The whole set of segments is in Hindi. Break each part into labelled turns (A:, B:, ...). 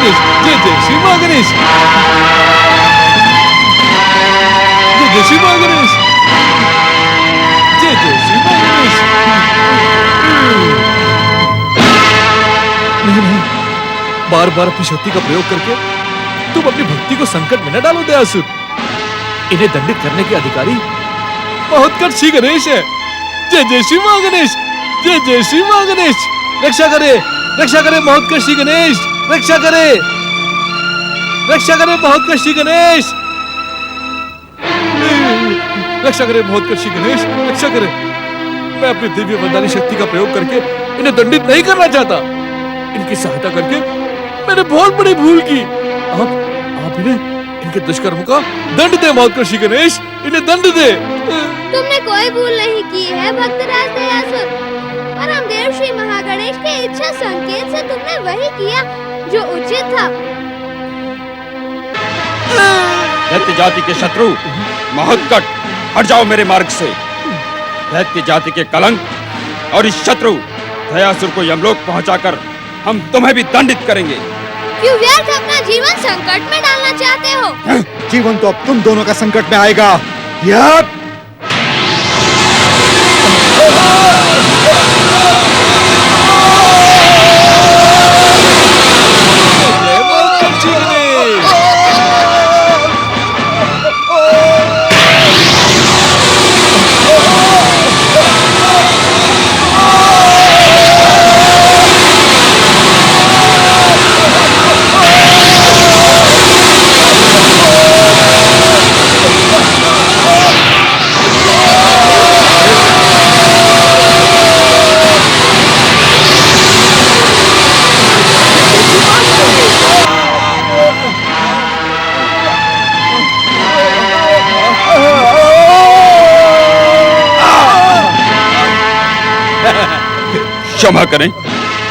A: गणेश, जय जय श्री मां गणेश, जय जय श्री मां गणेश, जय जय श्री मां गणेश। नहीं, बार बार अपनी शक्ति का प्रयोग करके तुम अपनी भक्ति को संकट में न डालो दयासुर। इन्हें दंडित करने के अधिकारी महोत्कट श्री गणेश है। जय जय श्री मां गणेश, जय जय श्री मां गणेश। रक्षा करे महोत्कट श्री गणेश, रक्षा करे महोत्कट श्री गणेश, रक्षा करे महोत्कट श्री गणेश, रक्षा करे। मैं अपनी दिव्य वरदानी शक्ति का प्रयोग करके इन्हें दंडित नहीं करना चाहता। इनकी सहायता करके मैंने बहुत बड़ी भूल की। आप इन्हें इनके दुष्कर्म का दंड दे महोत्कट श्री गणेश, इन्हें दंड दे।
B: तुमने कोई भूल नहीं की है भक्तराज दयासुर। परमदेव श्री महागणेश के इच्छा संकेत से तुमने वही किया जो उचित था।
C: दैत्य जाति के शत्रु महोत्कट, हट जाओ मेरे मार्ग से। दैत्य जाति के कलंक और इस शत्रु दयासुर को यमलोक पहुंचाकर हम तुम्हें भी दंडित करेंगे।
B: क्यों व्यर्थ अपना जीवन संकट में डालना चाहते हो?
D: जीवन तो अब तुम दोनों का संकट में आएगा। यप!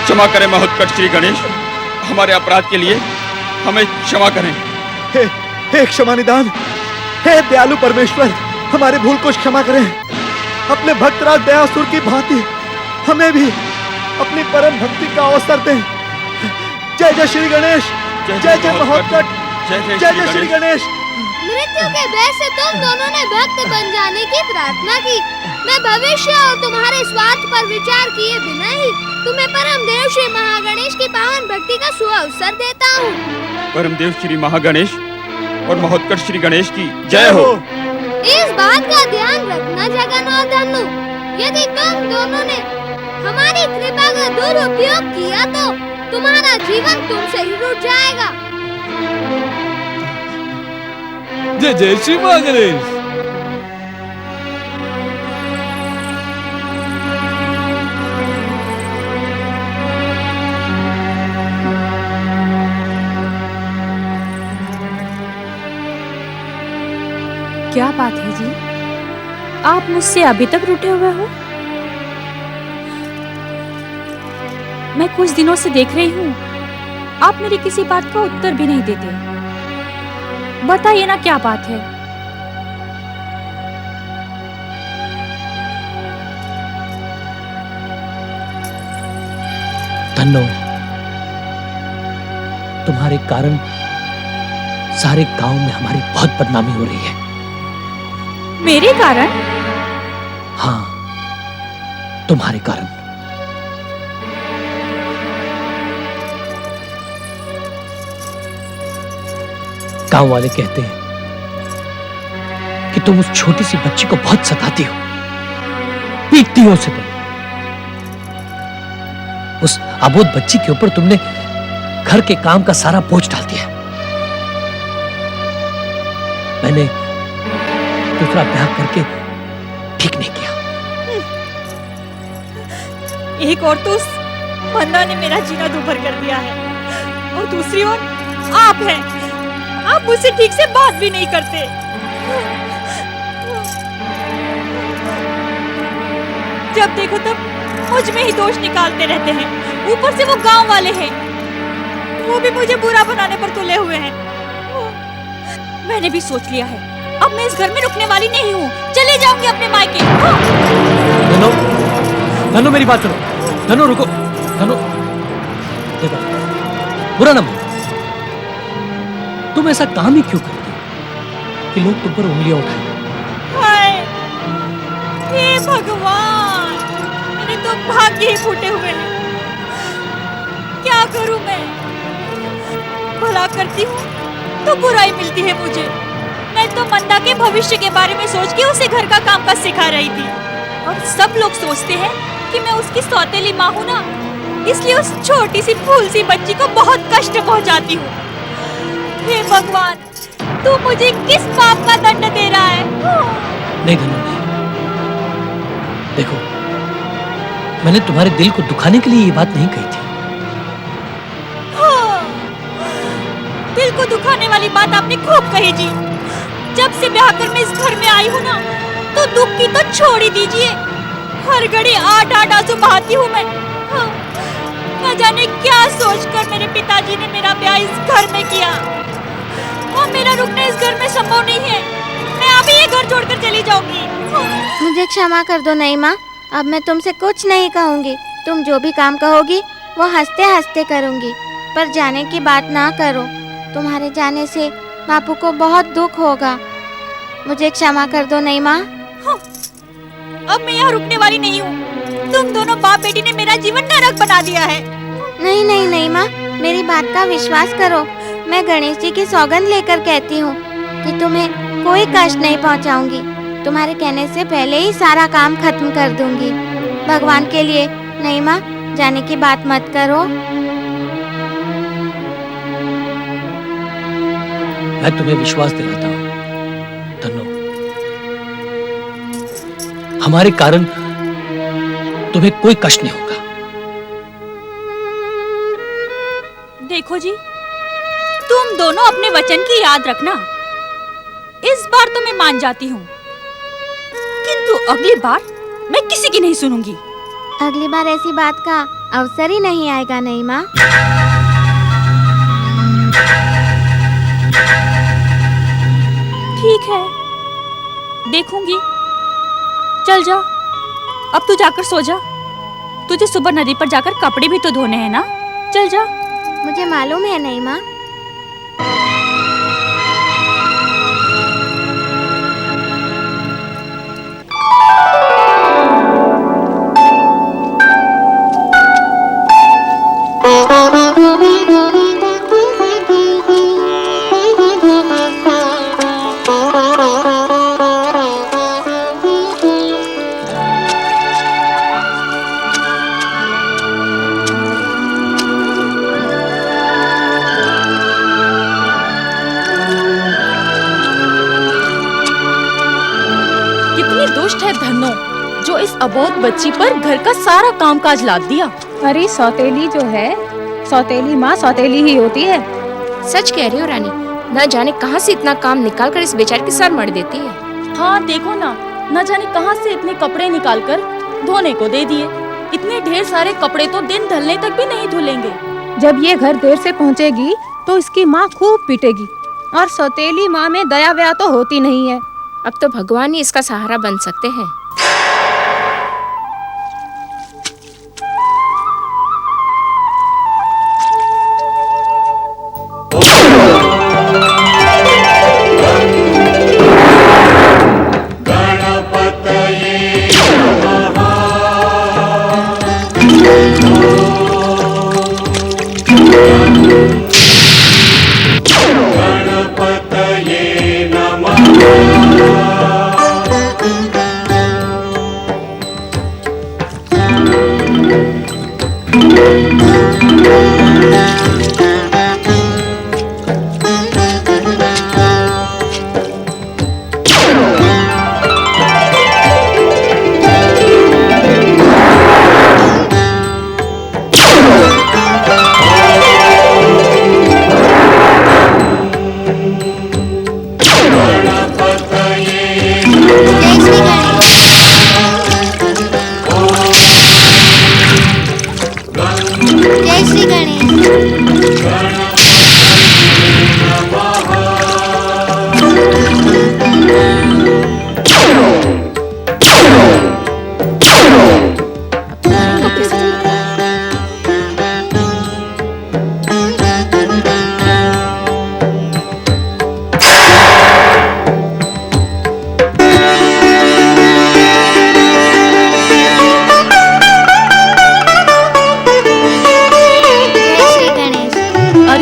D: क्षमा करें महोत्कट श्री गणेश, हमारे अपराध के लिए हमें क्षमा करें। हे क्षमा निदान, हे दयालु परमेश्वर, हमारे भूल को क्षमा करें। अपने भक्तराज दयासुर की भांति हमें भी अपनी परम भक्ति का अवसर दें। जय जय श्री गणेश, जय जय महोत्कट, जय जय श्री गणेश।
B: मृत्यु के भय से तुम दोनों ने भक्त बन जाने की प्रार्थना की। मैं भविष्य और तुम्हारे स्वार्थ पर विचार किए बिना ही तुम्हें परमदेव श्री महागणेश की पावन भक्ति का सुअवसर देता हूँ।
C: परमदेव श्री महागणेश और महोत्कट श्री गणेश की जय हो।
B: इस बात का ध्यान रखना जगन और धनु, यदि तुम दोनों ने हमारी कृपा का दुरुपयोग किया तो तुम्हारा जीवन तुमसे ही रुट जाएगा।
A: जय जय श्री मां गणेश।
E: क्या बात है जी, आप मुझसे अभी तक रुटे हुए हो? मैं कुछ दिनों से देख रही हूँ आप मेरी किसी बात का उत्तर भी नहीं देते। बताइए ना क्या बात है।
F: धन्नो, तुम्हारे कारण सारे गांव में हमारी बहुत बदनामी हो रही है।
E: मेरे कारण?
F: हाँ, तुम्हारे कारण। गांव वाले कहते हैं कि तुम उस छोटी सी बच्ची को बहुत सताती हो, पीटती हो उसे। तुम उस अबोध बच्ची के ऊपर तुमने घर के काम का सारा बोझ डाल दिया। मैंने दूसरा ब्याह करके ठीक नहीं किया।
E: एक और तो उस बंदा ने मेरा जीना दूभर कर दिया है, और दूसरी ओर आप हैं। आप मुझसे ठीक से बात भी नहीं करते। जब देखो तब मुझ में ही दोष निकालते रहते हैं। ऊपर से वो गांव वाले हैं, वो भी मुझे बुरा बनाने पर तुले हुए हैं। मैंने भी सोच लिया है, अब मैं इस घर में रुकने वाली नहीं हूँ। चले जाऊंगी अपने मायके।
F: धनो, धनो मेरी बात सुनो। धनो रुको। धनो देखो, बुरा ना मानो, तुम ऐसा काम ही क्यों करती हो कि लोग तुम पर उंगलियां उठाएं?
E: हाय, हे भगवान, मेरे तो भाग्य ही फूटे हुए हैं। क्या करूं मैं? भला करती हूँ तो बुराई मिलती है मुझे। मैं तो मंदा के भविष्य के बारे में सोच के उसे घर का काम काज सिखा रही थी, और सब लोग सोचते हैं कि मैं उसकी सौतेली माँ हूँ ना, इसलिए उस छोटी सी फूल सी बच्ची को बहुत कष्ट पहुँचाती हूँ। हे भगवान, तू मुझे किस पाप का दंड दे रहा है?
F: नहीं धनु, नहीं। देखो, मैंने तुम्हारे दिल को दुखाने के लिए ये बात नहीं कही थी।
E: दिल को दुखाने वाली बात आपने खूब कही जी। जब से ब्याह कर मैं इस घर में आई हूँ ना, तो दुख की तो छोड़ ही दीजिए। हर घड़ी आठ आंसू बहाती हूँ मैं। न जाने क्या सोचकर मेरे पिताजी ने मेरा ब्याह इस घर में किया, और मेरा रुकना इस घर में संभव नहीं है। मैं अभी ये घर छोड़कर चली जाऊंगी।
B: मुझे क्षमा कर दो नईमा, अब मैं तुमसे कुछ नहीं कहूँगी। तुम जो भी काम कहोगी वो हंसते हंसते करूँगी, पर जाने की बात ना करो। तुम्हारे जाने से बापू को बहुत दुख होगा। मुझे क्षमा कर दो नईमा।
E: अब मैं यहाँ रुकने वाली नहीं हूँ। तुम दोनों बाप बेटी ने मेरा जीवन नरक बना दिया है।
B: नहीं नहीं नईमा, मेरी बात का विश्वास करो। मैं गणेश जी की सौगंध लेकर कहती हूँ कि तुम्हें कोई कष्ट नहीं पहुँचाऊंगी। तुम्हारे कहने से पहले ही सारा काम खत्म कर दूंगी। भगवान के लिए नईमा, जाने की बात मत करो।
F: मैं तुम्हें विश्वास दिलाता हूं धनु, हमारे कारण तुम्हें कोई कष्ट नहीं होगा।
E: देखो जी, तुम दोनों अपने वचन की याद रखना। इस बार तो मैं मान जाती हूँ, किंतु अगली बार मैं किसी की नहीं सुनूंगी।
B: अगली बार ऐसी बात का अवसर ही नहीं आएगा नईमा।
E: ठीक है, देखूंगी। चल जा, अब तू जाकर सो जा। तुझे सुबह नदी पर जाकर कपड़े भी तो धोने हैं ना। चल जा।
B: मुझे मालूम है नईमा।
E: जो इस अबोध बच्ची पर घर का सारा कामकाज लाद दिया।
G: अरे सौतेली जो है, सौतेली माँ सौतेली ही होती है।
H: सच कह रही हो रानी, न जाने कहाँ से इतना काम निकाल कर इस बेचारे के सर मर देती है।
E: हाँ देखो ना, न जाने कहाँ से इतने कपड़े निकाल कर धोने को दे दिए। इतने ढेर सारे कपड़े तो दिन ढलने तक भी नहीं धुलेंगे।
G: जब ये घर देर से पहुँचेगी तो इसकी माँ खूब पीटेगी, और सौतेली माँ में दया व्या तो होती नहीं है।
H: अब तो भगवान ही इसका सहारा बन सकते हैं।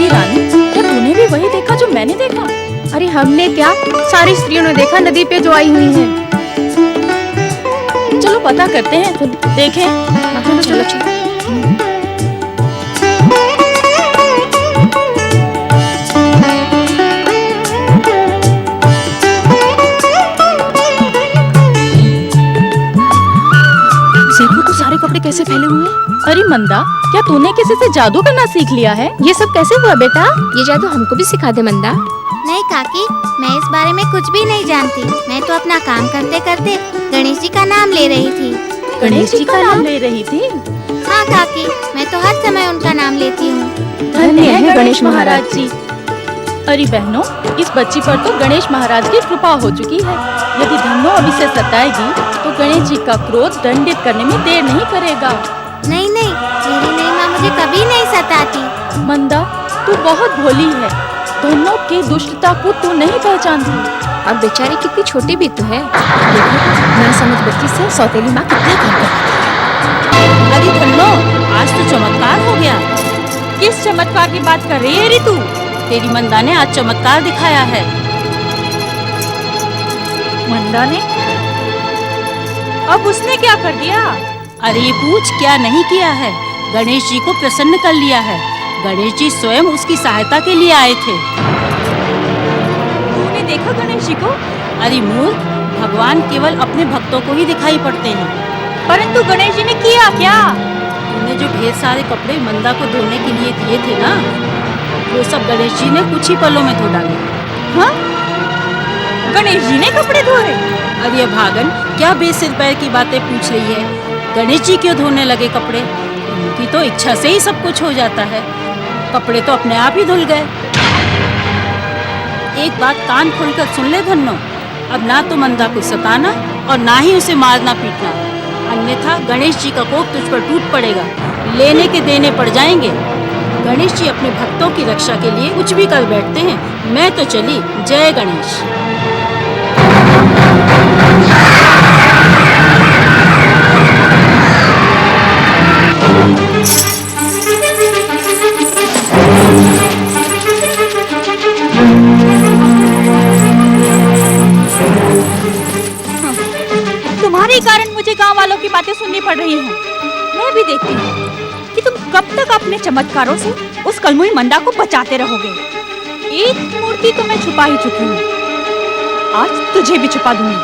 E: अरे रानी, क्या तूने भी वही देखा जो मैंने देखा?
G: अरे हमने क्या, सारी स्त्रियों ने देखा नदी पे जो आई हुई हैं।
E: चलो पता करते हैं, देखें।
H: चलो चलो।
E: देखो तो सारे कपड़े कैसे फैले हुए हैं। अरे मंदा, क्या तूने किसी से जादू करना सीख लिया है?
G: ये सब कैसे हुआ बेटा?
H: ये जादू हमको भी सिखा दे मंदा।
B: नहीं काकी, मैं इस बारे में कुछ भी नहीं जानती। मैं तो अपना काम करते करते गणेश जी का नाम ले रही थी।
E: गणेश जी का नाम ले रही थी?
B: हाँ काकी, मैं तो हर समय उनका नाम लेती हूँ।
E: धन्य है गणेश महाराज जी। अरे बहनों, इस बच्ची पर तो गणेश महाराज की कृपा हो चुकी है। यदि धन्नो अब इसे सताएगी तो गणेश जी का क्रोध दंडित करने में देर नहीं करेगा।
B: नहीं नहीं, मेरी नई माँ मुझे कभी नहीं सताती।
E: मंदा, तू बहुत भोली है। धन्नो की दुष्टता को तू नहीं पहचानती।
H: और बेचारी कितनी छोटी भी तो है। देखो ना समझ बच्ची से सौतेली माँ कितना काम करती है।
E: अरे धन्नो, आज तो चमत्कार हो गया। किस चमत्कार की बात कर रही है रितु? तेरी मंदा ने आज चमत्कार दिखाया है। मंदा ने? अब उसने क्या कर दिया? अरे ये पूछ, क्या नहीं किया है? गणेश जी को प्रसन्न कर लिया है। गणेश जी स्वयं उसकी सहायता के लिए आए थे। तूने देखा गणेश जी को? अरे मूर्ख, भगवान केवल अपने भक्तों को ही दिखाई पड़ते हैं। परंतु गणेश जी ने किया क्या? तूने जो ढेर सारे कपड़े मंदा को धोने के लिए दिए थे ना, वो सब गणेश जी ने कुछ ही पलों में धो डाले। हाँ? गणेश जी ने कपड़े धोए? अरे भागन, क्या बेसिर पैर की बातें पूछ रही है? गणेश जी क्यों धोने लगे कपड़े? उनकी तो इच्छा से ही सब कुछ हो जाता है। कपड़े तो अपने आप ही धुल गए। एक बात कान खोलकर सुन ले धन्नो, अब ना तो मंदा को सताना और ना ही उसे मारना पीटना, अन्यथा गणेश जी का कोप तुझ पर टूट पड़ेगा। लेने के देने पड़ जाएंगे। गणेश जी अपने भक्तों की रक्षा के लिए कुछ भी कर बैठते हैं। मैं तो चली। जय गणेश। तुम्हारे कारण मुझे गांव वालों की बातें सुननी पड़ रही हैं। मैं भी देखती हूँ कि तुम कब तक अपने चमत्कारों से उस कलमुई मंदा को बचाते रहोगे। एक मूर्ति तो मैं छुपा ही चुकी हूँ, आज तुझे भी छुपा दूंगी।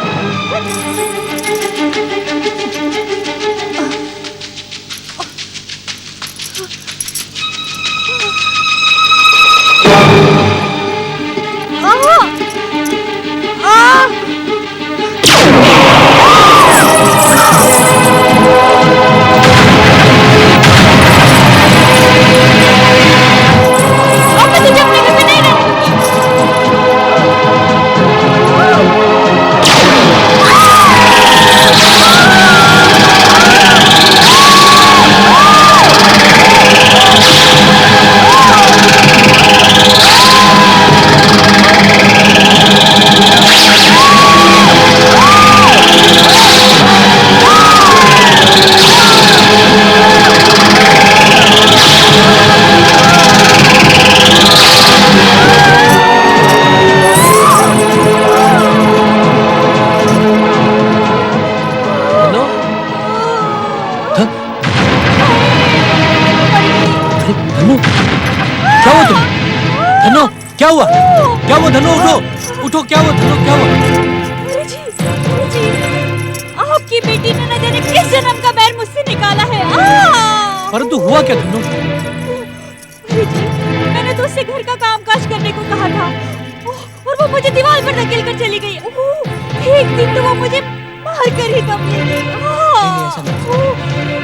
F: क्या हुआ? क्या हुआ धनो? उठो उठो, क्या हुआ धनो? क्या हुआ?
E: अरे जी, आपकी बेटी ने न जाने किस जन्म का बैर मुझसे निकाला है।
F: परंतु हुआ क्या धनो?
E: अरे जी, मैंने तो उससे घर का कामकाज करने को कहा था और वो मुझे दीवार पर धकेल कर चली गई। एक दिन तो वो मुझे मार कर ही दम ले गई।
F: ऐसा नहीं,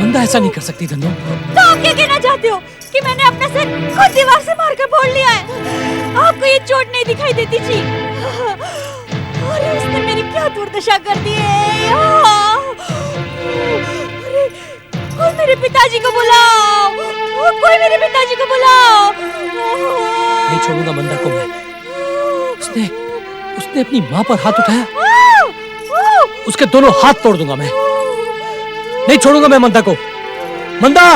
F: मंदा ऐसा नहीं कर सकती धनो।
E: तो आप क्या कहना चाहते हो कि मैंने अपना सिर खुद दीवार से मारकर फोड़ लिया है? आपको ये चोट नहीं दिखाई देती थी? अरे उसने मेरी क्या दुर्दशा कर दी है। अरे कोई मेरे पिताजी को बुलाओ, कोई मेरे पिताजी को बुलाओ।
F: नहीं छोड़ूंगा मंदा को मैं। उसने अपनी माँ पर हाथ उठाया, उसके दोनों हाथ तोड़ दूंगा मैं। नहीं छोड़ूंगा मैं मंदा को। मंदा!